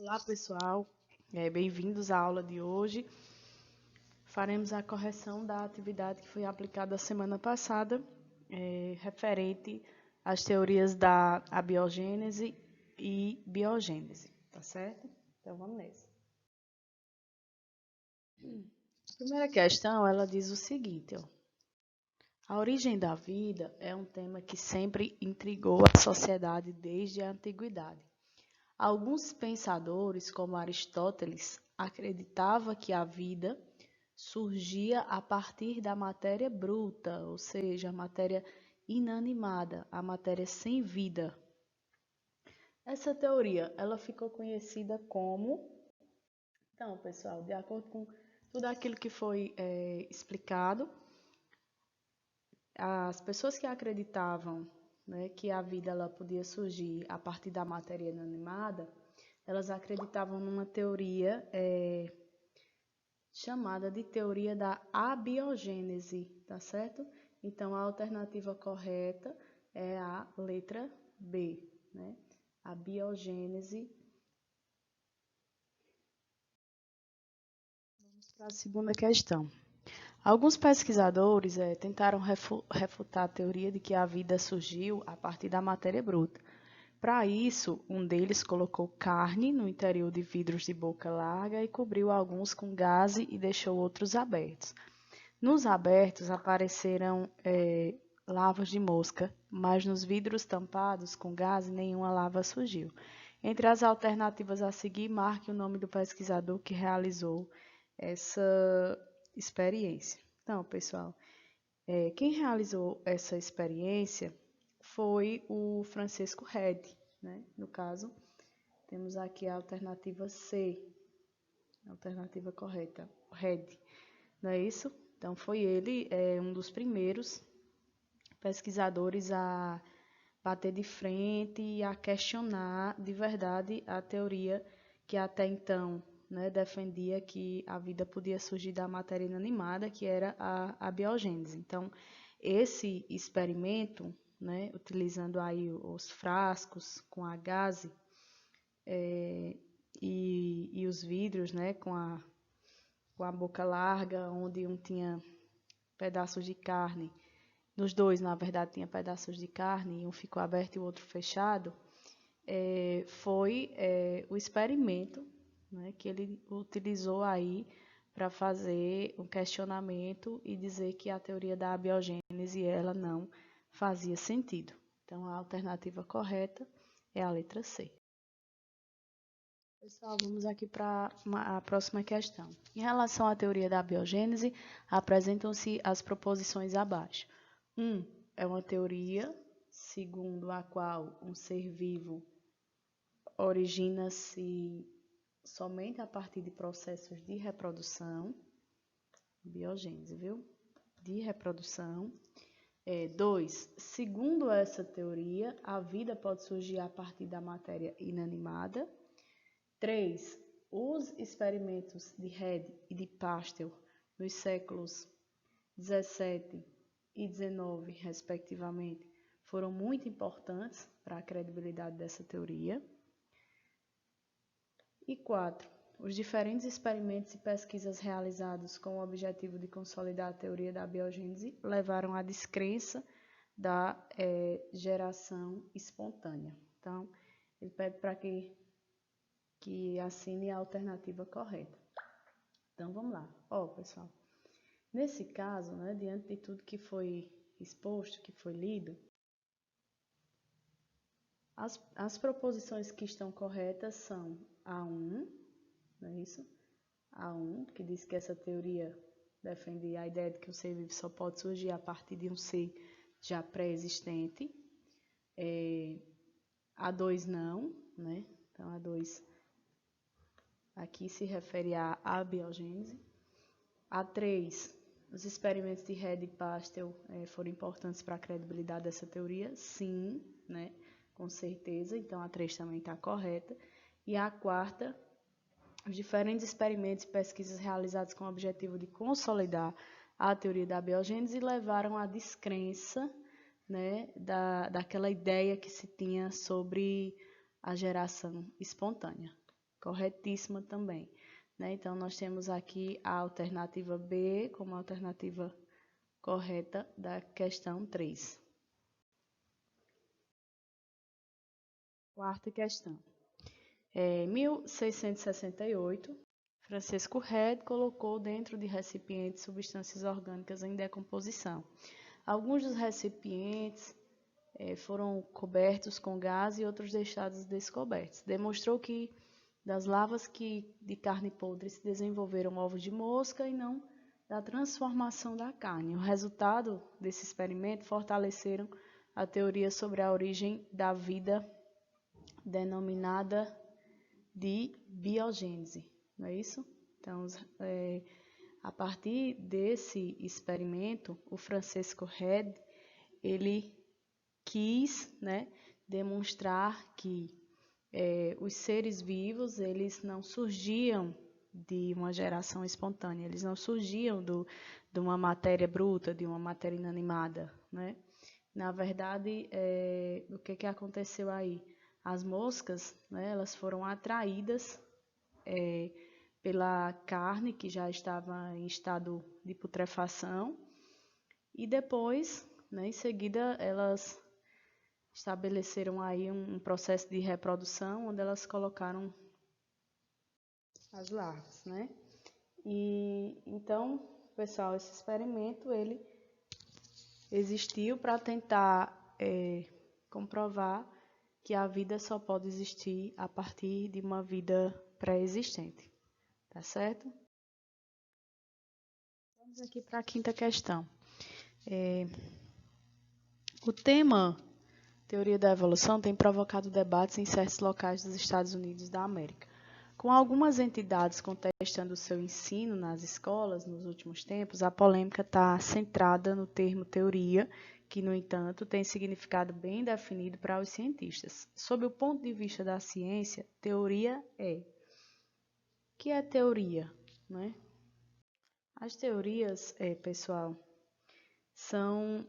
Olá, pessoal. Bem-vindos à aula de hoje. Faremos a correção da atividade que foi aplicada a semana passada, referente às teorias da abiogênese e biogênese, tá certo? Então, vamos nessa. A primeira questão, ela diz o seguinte, ó. A origem da vida é um tema que sempre intrigou a sociedade desde a antiguidade. Alguns pensadores, como Aristóteles, acreditavam que a vida surgia a partir da matéria bruta, ou seja, a matéria inanimada, a matéria sem vida. Essa teoria, ela ficou conhecida como... Então, pessoal, de acordo com tudo aquilo que foi explicado, as pessoas que acreditavam, né, que a vida ela podia surgir a partir da matéria inanimada, elas acreditavam numa teoria chamada de teoria da abiogênese, tá certo? Então, a alternativa correta é a letra B, né? A biogênese. Vamos para a segunda questão. Alguns pesquisadores tentaram refutar a teoria de que a vida surgiu a partir da matéria bruta. Para isso, um deles colocou carne no interior de vidros de boca larga e cobriu alguns com gaze e deixou outros abertos. Nos abertos apareceram larvas de mosca, mas nos vidros tampados com gaze nenhuma larva surgiu. Entre as alternativas a seguir, marque o nome do pesquisador que realizou essa experiência. Então, pessoal, quem realizou essa experiência foi o Francisco Redi, né? No caso, temos aqui a alternativa C, a alternativa correta, Redi, não é isso? Então, foi ele um dos primeiros pesquisadores a bater de frente e a questionar de verdade a teoria que até então, né, defendia que a vida podia surgir da matéria inanimada, que era a biogênese. Então, esse experimento, né, utilizando aí os frascos com a gaze e os vidros, né, com a boca larga, onde um tinha pedaços de carne, nos dois, na verdade, tinha pedaços de carne, um ficou aberto e o outro fechado, foi o experimento, né, que ele utilizou aí para fazer um questionamento e dizer que a teoria da abiogênese ela não fazia sentido. Então, a alternativa correta é a letra C. Pessoal, vamos aqui para a próxima questão. Em relação à teoria da biogênese, apresentam-se as proposições abaixo. 1. É uma teoria segundo a qual um ser vivo origina-se somente a partir de processos de reprodução, biogênese, viu? De reprodução. 2. Segundo essa teoria, a vida pode surgir a partir da matéria inanimada. 3. Os experimentos de Redi e de Pasteur nos séculos 17 e 19, respectivamente, foram muito importantes para a credibilidade dessa teoria. E 4. Os diferentes experimentos e pesquisas realizados com o objetivo de consolidar a teoria da biogênese levaram à descrença da geração espontânea. Então, ele pede para que assine a alternativa correta. Então, vamos lá. Pessoal, nesse caso, né, diante de tudo que foi exposto, que foi lido, as proposições que estão corretas são A1, não é isso? A1, que diz que essa teoria defende a ideia de que o ser vivo só pode surgir a partir de um ser já pré-existente. A2 não, né? Então, A2 aqui se refere à abiogênese. A3, os experimentos de Redi e Pasteur foram importantes para a credibilidade dessa teoria? Sim, né? Com certeza. Então, a 3 também está correta. E a quarta, os diferentes experimentos e pesquisas realizados com o objetivo de consolidar a teoria da biogênese levaram à descrença, né, daquela ideia que se tinha sobre a geração espontânea. corretíssima também, né? Então, nós temos aqui a alternativa B como alternativa correta da questão 3. Quarta questão. Em 1668, Francisco Red colocou dentro de recipientes substâncias orgânicas em decomposição. Alguns dos recipientes foram cobertos com gás e outros deixados descobertos. Demonstrou que das larvas de carne podre se desenvolveram ovos de mosca e não da transformação da carne. O resultado desse experimento fortaleceram a teoria sobre a origem da vida denominada de biogênese, não é isso? Então, a partir desse experimento, o Francisco Red, ele quis, né, demonstrar que os seres vivos, eles não surgiam de uma geração espontânea, eles não surgiam de uma matéria bruta, de uma matéria inanimada, né? Na verdade, o que aconteceu aí? As moscas, né, elas foram atraídas pela carne que já estava em estado de putrefação e depois, né, em seguida, elas estabeleceram aí um processo de reprodução onde elas colocaram as larvas, né? E então, pessoal, esse experimento ele existiu para tentar comprovar que a vida só pode existir a partir de uma vida pré-existente, tá certo? Vamos aqui para a quinta questão. O tema teoria da evolução tem provocado debates em certos locais dos Estados Unidos da América. Com algumas entidades contestando o seu ensino nas escolas nos últimos tempos, a polêmica está centrada no termo teoria, que, no entanto, tem significado bem definido para os cientistas. Sob o ponto de vista da ciência, teoria é. O que é teoria, né? As teorias, pessoal, são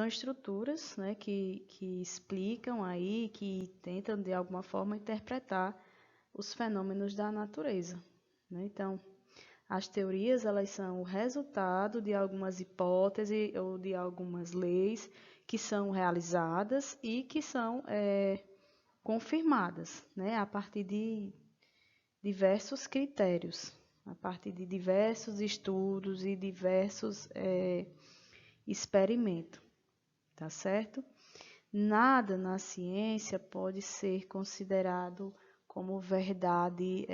estruturas, né, que explicam aí, que tentam de alguma forma interpretar os fenômenos da natureza, né? Então, as teorias elas são o resultado de algumas hipóteses ou de algumas leis que são realizadas e que são confirmadas, né, a partir de diversos critérios, a partir de diversos estudos e diversos experimentos, tá certo? Nada na ciência pode ser considerado como verdade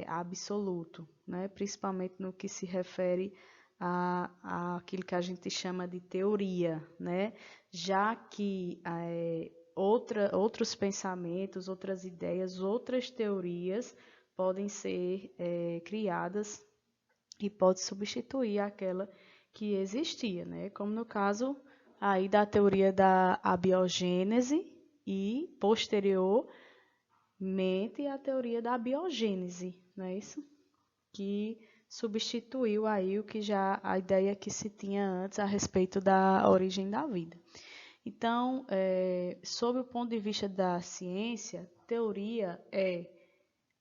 absoluto, né? Principalmente no que se refere a aquilo que a gente chama de teoria, né? Já que outros pensamentos, outras ideias, outras teorias podem ser criadas e pode substituir aquela que existia, né? Como no caso aí da teoria da abiogênese e posteriormente a teoria da biogênese, não é isso? Que substituiu aí o que já a ideia que se tinha antes a respeito da origem da vida. Então, sob o ponto de vista da ciência, teoria é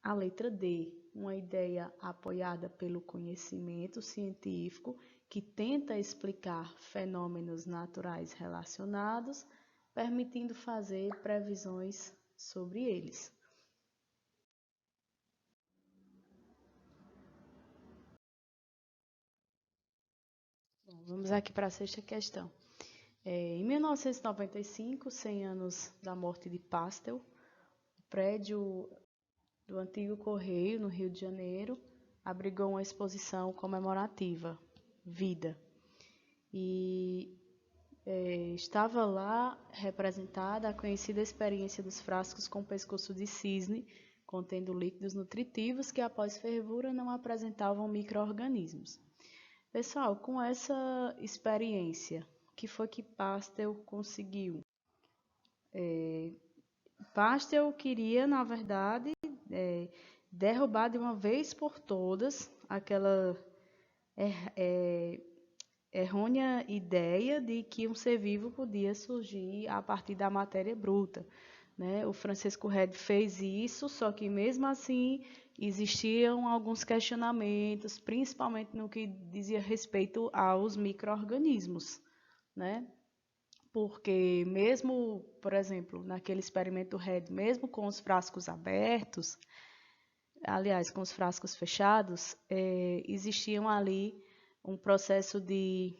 a letra D, uma ideia apoiada pelo conhecimento científico que tenta explicar fenômenos naturais relacionados, permitindo fazer previsões sobre eles. Bom, vamos aqui para a sexta questão. Em 1995, 100 anos da morte de Pasteur, o prédio do antigo Correio, no Rio de Janeiro, abrigou uma exposição comemorativa, Vida. E estava lá representada a conhecida experiência dos frascos com pescoço de cisne, contendo líquidos nutritivos que, após fervura, não apresentavam micro-organismos. Pessoal, com essa experiência, o que foi que Pasteur conseguiu? Pasteur queria, na verdade, derrubar de uma vez por todas aquela errônea ideia de que um ser vivo podia surgir a partir da matéria bruta, né? O Francisco Redd fez isso, só que mesmo assim existiam alguns questionamentos, principalmente no que dizia respeito aos micro-organismos, né? Porque mesmo, por exemplo, naquele experimento Redd, mesmo com os frascos abertos, aliás, com os frascos fechados, existiam ali um processo de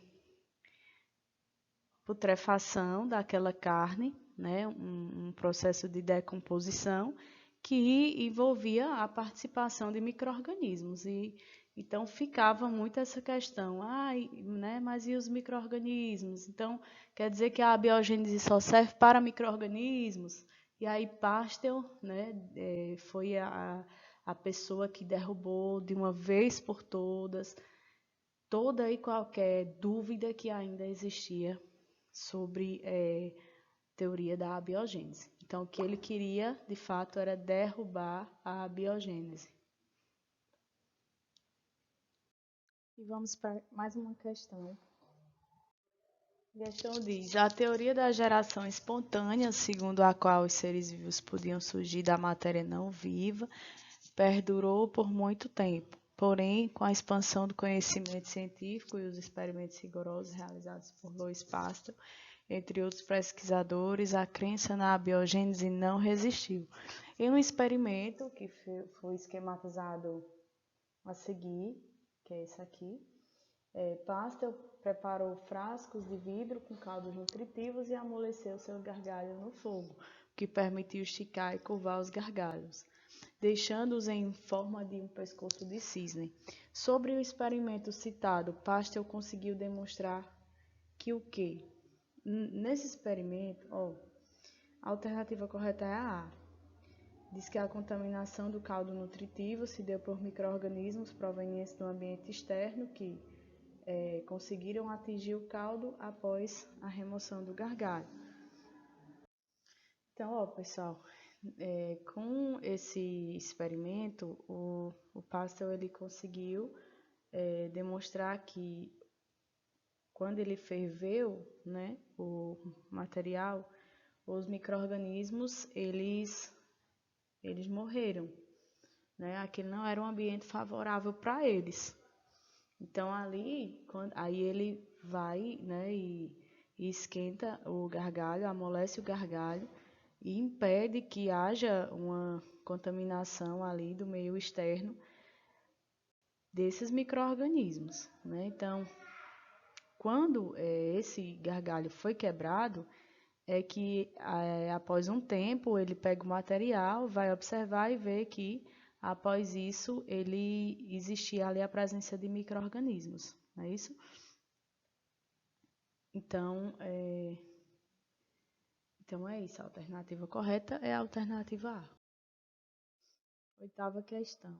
putrefação daquela carne, né? Um processo de decomposição que envolvia a participação de micro-organismos. E então ficava muito essa questão, né? Mas e os micro-organismos? Então, quer dizer que a abiogênese só serve para micro-organismos? E aí Pasteur, né, foi a pessoa que derrubou de uma vez por todas toda e qualquer dúvida que ainda existia sobre teoria da abiogênese. Então, o que ele queria, de fato, era derrubar a abiogênese. E vamos para mais uma questão. A questão diz: a teoria da geração espontânea, segundo a qual os seres vivos podiam surgir da matéria não viva, perdurou por muito tempo. Porém, com a expansão do conhecimento científico e os experimentos rigorosos realizados por Louis Pasteur, entre outros pesquisadores, a crença na abiogênese não resistiu. Em um experimento que foi esquematizado a seguir, que é esse aqui, Pasteur preparou frascos de vidro com caldos nutritivos e amoleceu seu gargalho no fogo, o que permitiu esticar e curvar os gargalhos, deixando-os em forma de um pescoço de cisne. Sobre o experimento citado, Pasteur conseguiu demonstrar que o quê? Nesse experimento, a alternativa correta é a A. Diz que a contaminação do caldo nutritivo se deu por micro-organismos provenientes do ambiente externo que conseguiram atingir o caldo após a remoção do gargalho. Então, pessoal, com esse experimento, o Pasteur ele conseguiu demonstrar que quando ele ferveu, né, o material, os micro-organismos eles morreram, né? Aquele não era um ambiente favorável para eles. Então aí ele vai, né, e esquenta o gargalho, amolece o gargalho e impede que haja uma contaminação ali do meio externo desses micro-organismos, né? Então, quando esse gargalho foi quebrado, é que após um tempo ele pega o material, vai observar e vê que após isso ele existia ali a presença de micro-organismos, não é isso? Então é isso, a alternativa correta é a alternativa A. Oitava questão.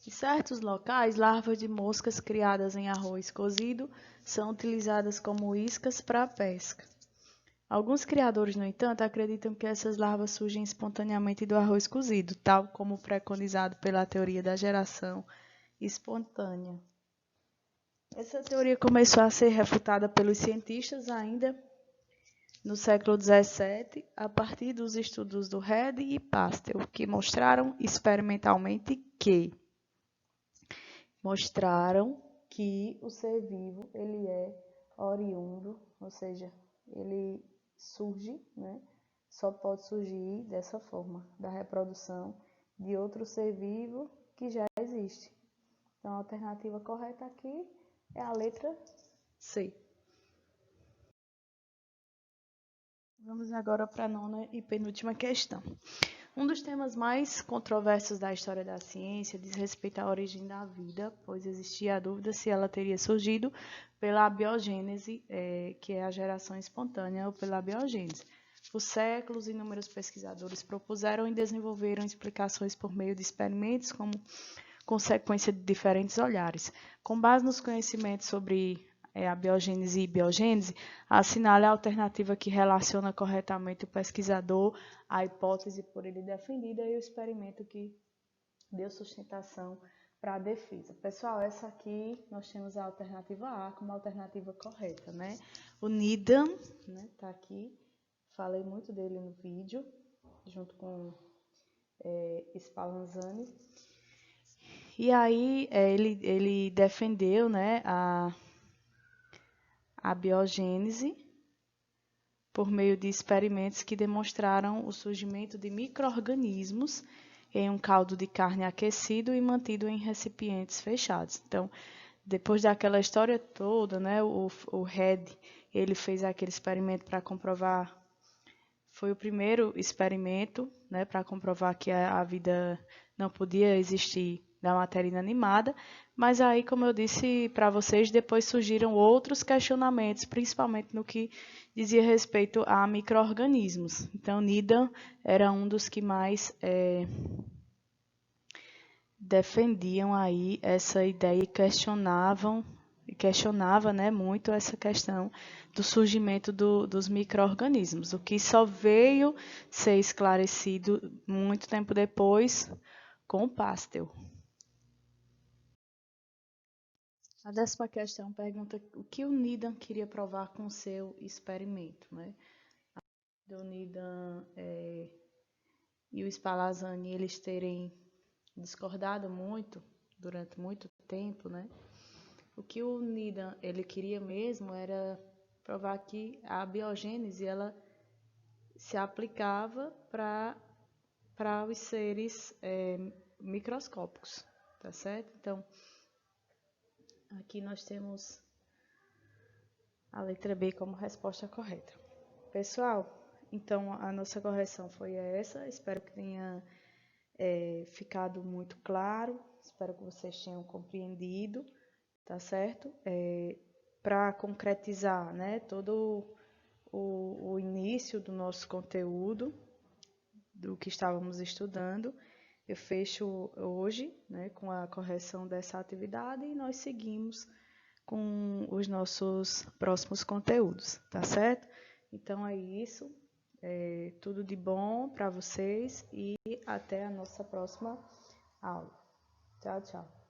Em certos locais, larvas de moscas criadas em arroz cozido são utilizadas como iscas para a pesca. Alguns criadores, no entanto, acreditam que essas larvas surgem espontaneamente do arroz cozido, tal como preconizado pela teoria da geração espontânea. Essa teoria começou a ser refutada pelos cientistas ainda no século XVII, a partir dos estudos do Redd e Pasteur, que mostraram experimentalmente que o ser vivo ele é oriundo, ou seja, ele surge, né? Só pode surgir dessa forma, da reprodução de outro ser vivo que já existe. Então, a alternativa correta aqui é a letra C. Vamos agora para a nona e penúltima questão. Um dos temas mais controversos da história da ciência diz respeito à origem da vida, pois existia a dúvida se ela teria surgido pela abiogênese, que é a geração espontânea, ou pela abiogênese. Por séculos, inúmeros pesquisadores propuseram e desenvolveram explicações por meio de experimentos como consequência de diferentes olhares. Com base nos conhecimentos sobre a biogênese e biogênese, assinale a alternativa que relaciona corretamente o pesquisador, a hipótese por ele defendida e o experimento que deu sustentação para a defesa. Pessoal, essa aqui nós temos a alternativa A como alternativa correta, né? O Needham, né, tá aqui, falei muito dele no vídeo, junto com Spallanzani. E aí ele defendeu, né, a biogênese por meio de experimentos que demonstraram o surgimento de micro-organismos em um caldo de carne aquecido e mantido em recipientes fechados. Então, depois daquela história toda, né, o Red, ele fez aquele experimento para comprovar, foi o primeiro experimento, né, para comprovar que a vida não podia existir da matéria inanimada, mas aí, como eu disse para vocês, depois surgiram outros questionamentos, principalmente no que dizia respeito a micro-organismos. Então, Needham era um dos que mais defendiam aí essa ideia e questionava, né, muito essa questão do surgimento dos micro-organismos, o que só veio ser esclarecido muito tempo depois com Pasteur. A 10ª questão pergunta o que o Needham queria provar com seu experimento, né? O Needham e o Spallanzani, eles terem discordado muito durante muito tempo, né? O que o Needham ele queria mesmo era provar que a biogênese ela se aplicava para os seres microscópicos, tá certo? Então, aqui nós temos a letra B como resposta correta. Pessoal, então a nossa correção foi essa. Espero que tenha ficado muito claro. Espero que vocês tenham compreendido, tá certo? Para concretizar, né, todo o início do nosso conteúdo, do que estávamos estudando, eu fecho hoje, né, com a correção dessa atividade e nós seguimos com os nossos próximos conteúdos, tá certo? Então é isso, tudo de bom para vocês e até a nossa próxima aula. Tchau, tchau.